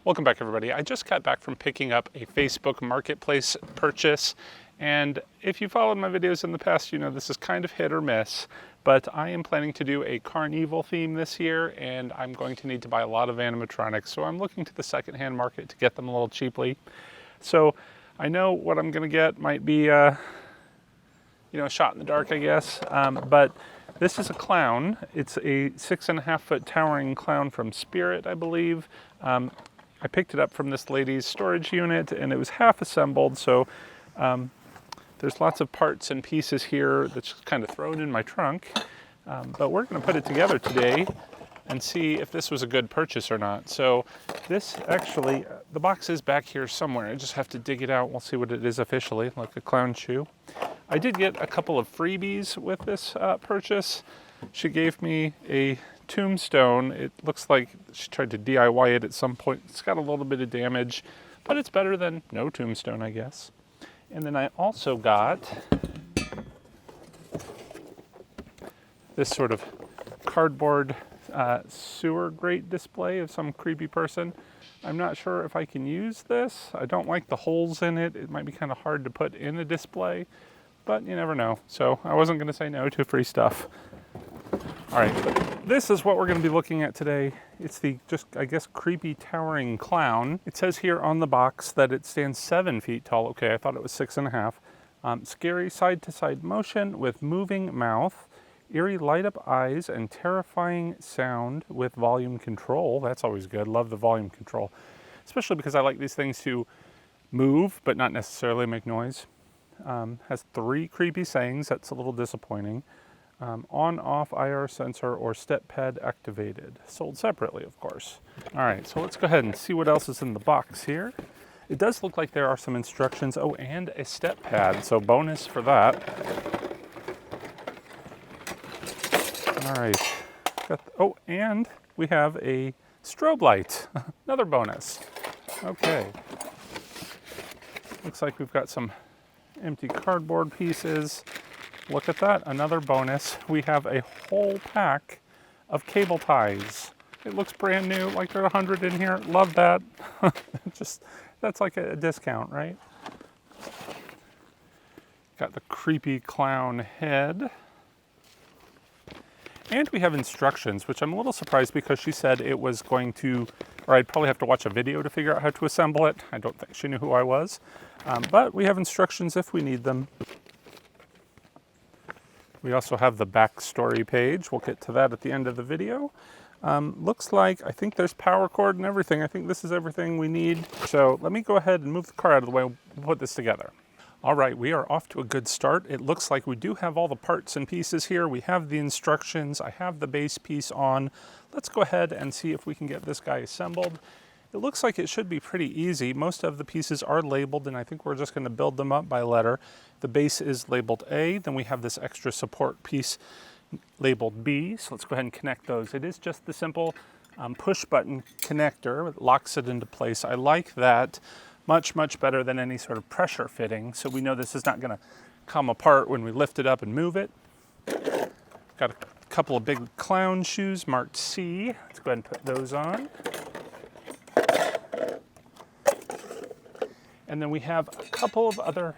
Welcome back, everybody. I just got back from picking up a Facebook Marketplace purchase, and if you followed my videos in the past, you know this is kind of hit or miss, but I am planning to do a Carnival theme this year, and I'm going to need to buy a lot of animatronics, so I'm looking to the secondhand market to get them a little cheaply. So I know what I'm going to get might be a shot in the dark, I guess, but this is a clown. It's a 6.5 foot towering clown from Spirit, I believe. I picked it up from this lady's storage unit and it was half assembled, so there's lots of parts and pieces here that's just kind of thrown in my trunk. But we're going to put it together today and see if this was a good purchase or not. So this actually, the box is back here somewhere. I just have to dig it out. We'll see what it is officially, like a clown shoe. I did get a couple of freebies with this purchase. She gave me a tombstone. It looks like she tried to DIY it at some point. It's got a little bit of damage, but it's better than no tombstone, I guess. And then I also got this sort of cardboard sewer grate display of some creepy person. I'm not sure if I can use this. I don't like the holes in it. It might be kind of hard to put in a display, but you never know. So I wasn't going to say no to free stuff. All right, this is what we're going to be looking at today. It's the I guess, creepy towering clown. It says here on the box that it stands 7 feet tall. Okay, I thought it was 6.5. Scary side-to-side motion with moving mouth, eerie light-up eyes, and terrifying sound with volume control. That's always good. Love the volume control, especially because I like these things to move but not necessarily make noise. Has 3 creepy sayings. That's a little disappointing. On-off IR sensor or step pad activated. Sold separately, of course. All right, so let's go ahead and see what else is in the box here. It does look like there are some instructions. Oh, and a step pad, so bonus for that. All right. Oh, and we have a strobe light. Another bonus. Okay. Looks like we've got some empty cardboard pieces. Look at that, another bonus. We have a whole pack of cable ties. It looks brand new, like there are 100 in here. Love that. That's like a discount, right? Got the creepy clown head. And we have instructions, which I'm a little surprised because she said it was going to, or I'd probably have to watch a video to figure out how to assemble it. I don't think she knew who I was. But we have instructions if we need them. We also have the backstory page. We'll get to that at the end of the video. Looks like, I think there's power cord and everything. I think this is everything we need. So let me go ahead and move the car out of the way. We'll put this together. All right, we are off to a good start. It looks like we do have all the parts and pieces here. We have the instructions. I have the base piece on. Let's go ahead and see if we can get this guy assembled. It looks like it should be pretty easy. Most of the pieces are labeled, and I think we're just going to build them up by letter. The base is labeled A, then we have this extra support piece labeled B, so let's go ahead and connect those. It is just the simple push button connector. It locks it into place. I like that much, much better than any sort of pressure fitting, so we know this is not going to come apart when we lift it up and move it. Got a couple of big clown shoes marked C. Let's go ahead and put those on. And then we have a couple of other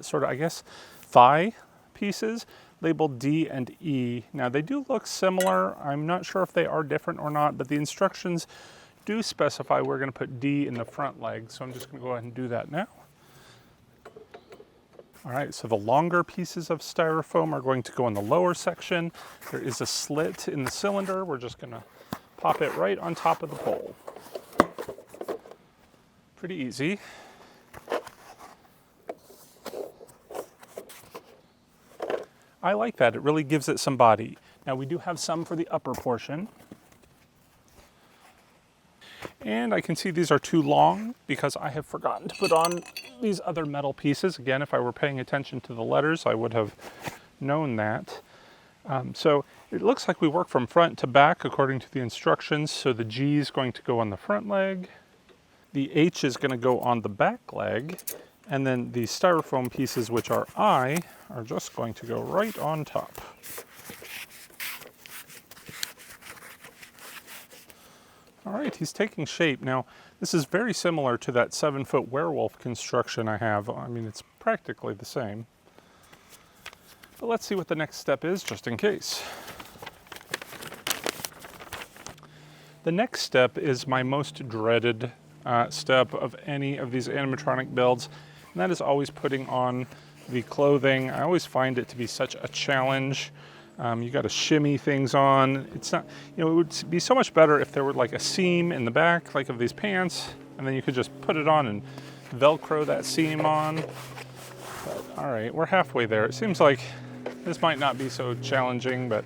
sort of, I guess, thigh pieces labeled D and E. Now they do look similar. I'm not sure if they are different or not, but the instructions do specify we're going to put D in the front leg. So I'm just going to go ahead and do that now. All right, so the longer pieces of styrofoam are going to go in the lower section. There is a slit in the cylinder. We're just going to pop it right on top of the pole. Pretty easy. I like that. It really gives it some body. Now we do have some for the upper portion. And I can see these are too long because I have forgotten to put on these other metal pieces. Again, if I were paying attention to the letters, I would have known that. So it looks like we work from front to back according to the instructions. So the G is going to go on the front leg. The H is going to go on the back leg. And then the styrofoam pieces, which are I, are just going to go right on top. All right, he's taking shape. Now, this is very similar to that 7-foot werewolf construction I have. I mean, it's practically the same. But let's see what the next step is, just in case. The next step is my most dreaded step of any of these animatronic builds, and that is always putting on the clothing. I always find it to be such a challenge. You got to shimmy things on. It's not, you know, it would be so much better if there were like a seam in the back, like of these pants, and then you could just put it on and Velcro that seam on. But, all right, we're halfway there. It seems like this might not be so challenging, but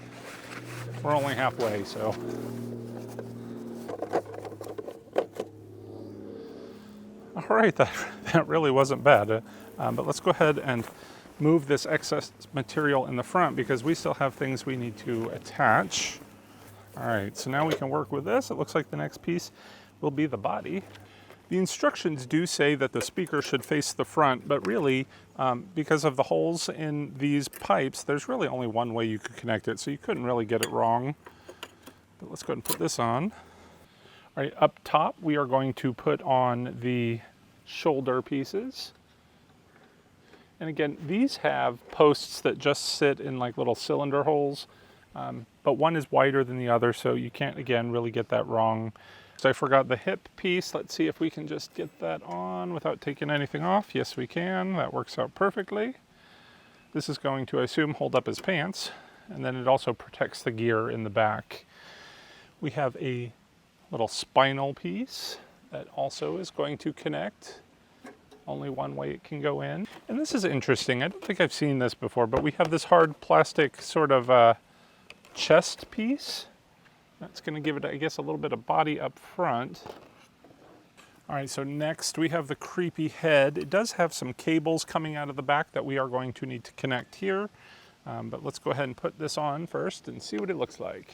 we're only halfway, so. All right, that really wasn't bad. But let's go ahead and move this excess material in the front because we still have things we need to attach. All right, so now we can work with this. It looks like the next piece will be the body. The instructions do say that the speaker should face the front, but really, because of the holes in these pipes, there's really only one way you could connect it, so you couldn't really get it wrong. But let's go ahead and put this on. All right, up top, we are going to put on the shoulder pieces. And again, these have posts that just sit in like little cylinder holes, but one is wider than the other, so you can't, again, really get that wrong. So I forgot the hip piece. Let's see if we can just get that on without taking anything off. Yes, we can. That works out perfectly. This is going to, I assume, hold up his pants, and then it also protects the gear in the back. We have a little spinal piece that also is going to connect. Only one way it can go in. And this is interesting. I don't think I've seen this before, but we have this hard plastic sort of chest piece. That's going to give it, I guess, a little bit of body up front. All right, so next we have the creepy head. It does have some cables coming out of the back that we are going to need to connect here. But let's go ahead and put this on first and see what it looks like.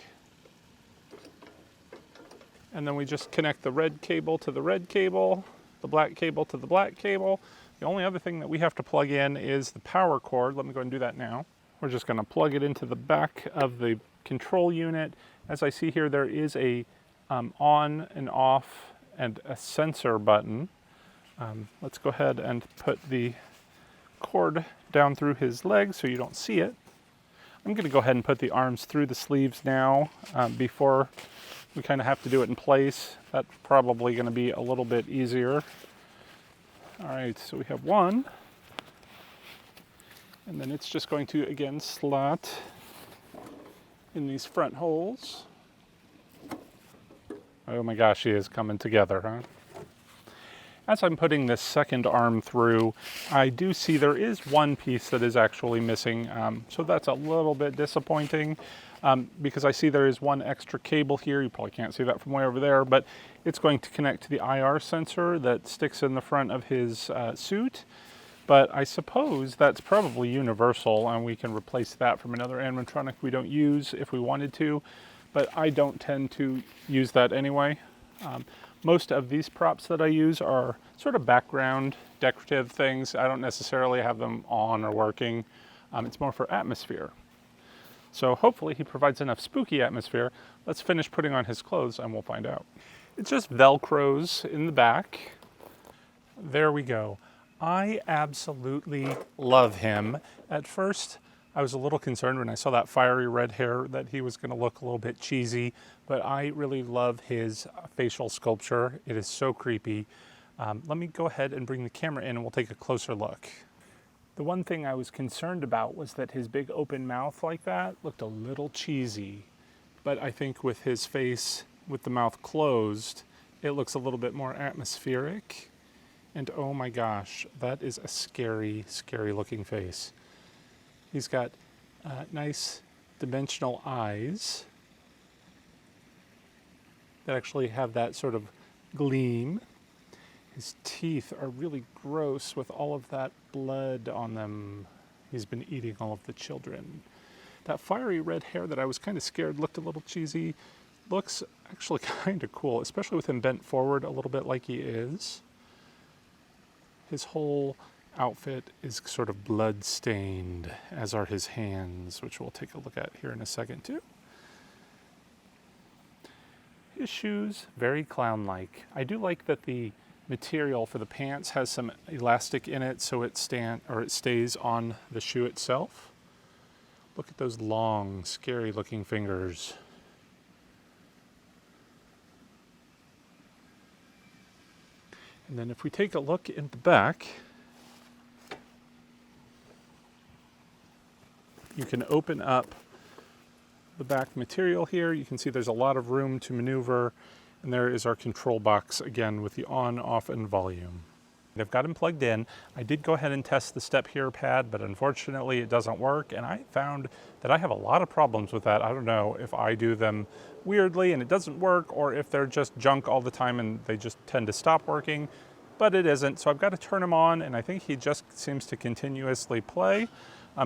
And then we just connect the red cable to the red cable, the black cable to the black cable. The only other thing that we have to plug in is the power cord. Let me go and do that now. We're just going to plug it into the back of the control unit. As I see here, there is a on and off and a sensor button. Let's go ahead and put the cord down through his legs so you don't see it. I'm going to go ahead and put the arms through the sleeves now before we kind of have to do it in place. That's probably going to be a little bit easier. All right, so we have one. And then it's just going to, again, slot in these front holes. Oh my gosh, he is coming together, huh? As I'm putting this second arm through, I do see there is one piece that is actually missing. So that's a little bit disappointing. Because I see there is one extra cable here. You probably can't see that from way over there, but it's going to connect to the IR sensor that sticks in the front of his suit. But I suppose that's probably universal, and we can replace that from another animatronic we don't use if we wanted to, but I don't tend to use that anyway. Most of these props that I use are sort of background decorative things. I don't necessarily have them on or working. It's more for atmosphere. So hopefully he provides enough spooky atmosphere. Let's finish putting on his clothes and we'll find out. It just Velcros in the back. There we go. I absolutely love him. At first, I was a little concerned when I saw that fiery red hair that he was going to look a little bit cheesy, but I really love his facial sculpture. It is so creepy. Let me go ahead and bring the camera in and we'll take a closer look. The one thing I was concerned about was that his big open mouth like that looked a little cheesy, but I think with his face with the mouth closed, it looks a little bit more atmospheric. And oh my gosh, that is a scary, scary looking face. He's got nice dimensional eyes that actually have that sort of gleam. His teeth are really gross with all of that blood on them. He's been eating all of the children. That fiery red hair that I was kind of scared looked a little cheesy. Looks actually kind of cool, especially with him bent forward a little bit like he is. His whole outfit is sort of blood-stained, as are his hands, which we'll take a look at here in a second too. His shoes, very clown-like. I do like that the material for the pants has some elastic in it so it stays on the shoe itself. Look at those long, scary-looking fingers. And then if we take a look in the back, you can open up the back material here. You can see there's a lot of room to maneuver, and there is our control box again with the on, off, and volume. I've got him plugged in. I did go ahead and test the step here pad, but unfortunately it doesn't work, and I found that I have a lot of problems with that. I don't know if I do them weirdly and it doesn't work, or if they're just junk all the time and they just tend to stop working, but it isn't. So I've got to turn him on, and I think he just seems to continuously play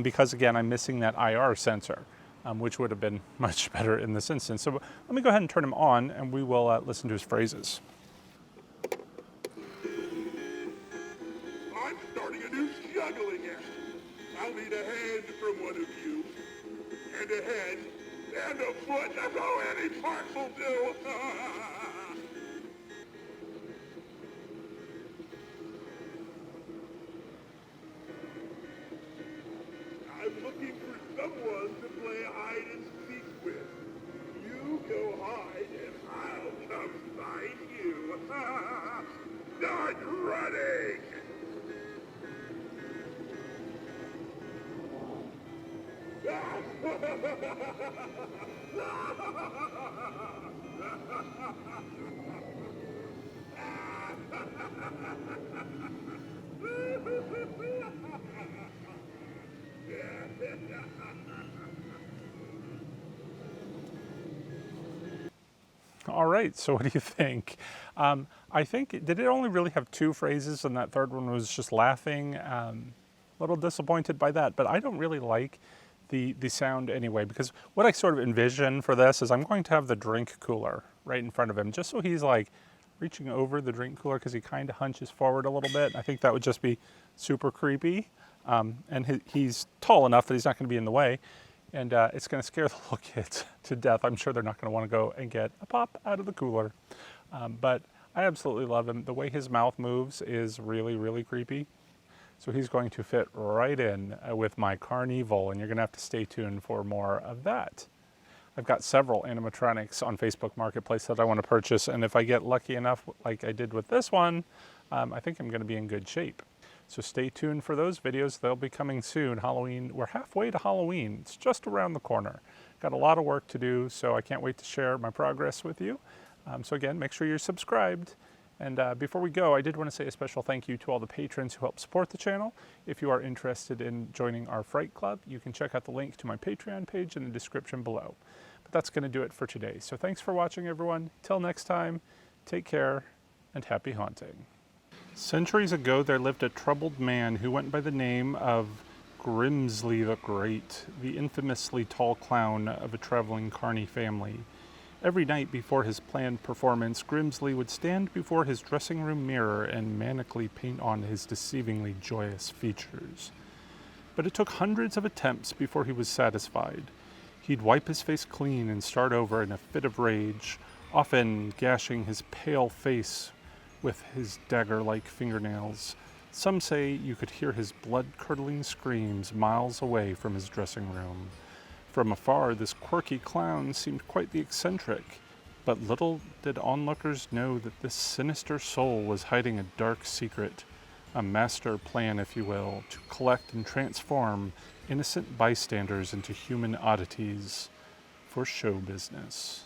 because again, I'm missing that IR sensor. Which would have been much better in this instance. So let me go ahead and turn him on, and we will listen to his phrases. I'm starting a new juggling act. I'll need a hand from one of you, and a head, and a foot. Oh, any part will do. I'm looking for someone to play hide and seek with. You go hide and I'll come find you. Start running! All right, so what do you think? I think, did it only really have 2 phrases and that third one was just laughing? A little disappointed by that, but I don't really like the sound anyway, because what I sort of envision for this is I'm going to have the drink cooler right in front of him, just so he's like reaching over the drink cooler because he kind of hunches forward a little bit. I think that would just be super creepy. And he's tall enough that he's not going to be in the way. And it's going to scare the little kids to death. I'm sure they're not going to want to go and get a pop out of the cooler. But I absolutely love him. The way his mouth moves is really, really creepy. So he's going to fit right in with my Carnival, and you're going to have to stay tuned for more of that. I've got several animatronics on Facebook Marketplace that I want to purchase, and if I get lucky enough like I did with this one, I think I'm going to be in good shape. So stay tuned for those videos. They'll be coming soon. Halloween, we're halfway to Halloween. It's just around the corner. Got a lot of work to do, so I can't wait to share my progress with you. So again, make sure you're subscribed. And before we go, I did want to say a special thank you to all the patrons who help support the channel. If you are interested in joining our Fright Club, you can check out the link to my Patreon page in the description below. But that's going to do it for today. So thanks for watching, everyone. Till next time, take care and happy haunting. Centuries ago, there lived a troubled man who went by the name of Grimsley the Great, the infamously tall clown of a traveling carny family. Every night before his planned performance, Grimsley would stand before his dressing room mirror and manically paint on his deceivingly joyous features. But it took hundreds of attempts before he was satisfied. He'd wipe his face clean and start over in a fit of rage, often gashing his pale face with his dagger-like fingernails. Some say you could hear his blood-curdling screams miles away from his dressing room. From afar, this quirky clown seemed quite the eccentric, but little did onlookers know that this sinister soul was hiding a dark secret, a master plan, if you will, to collect and transform innocent bystanders into human oddities for show business.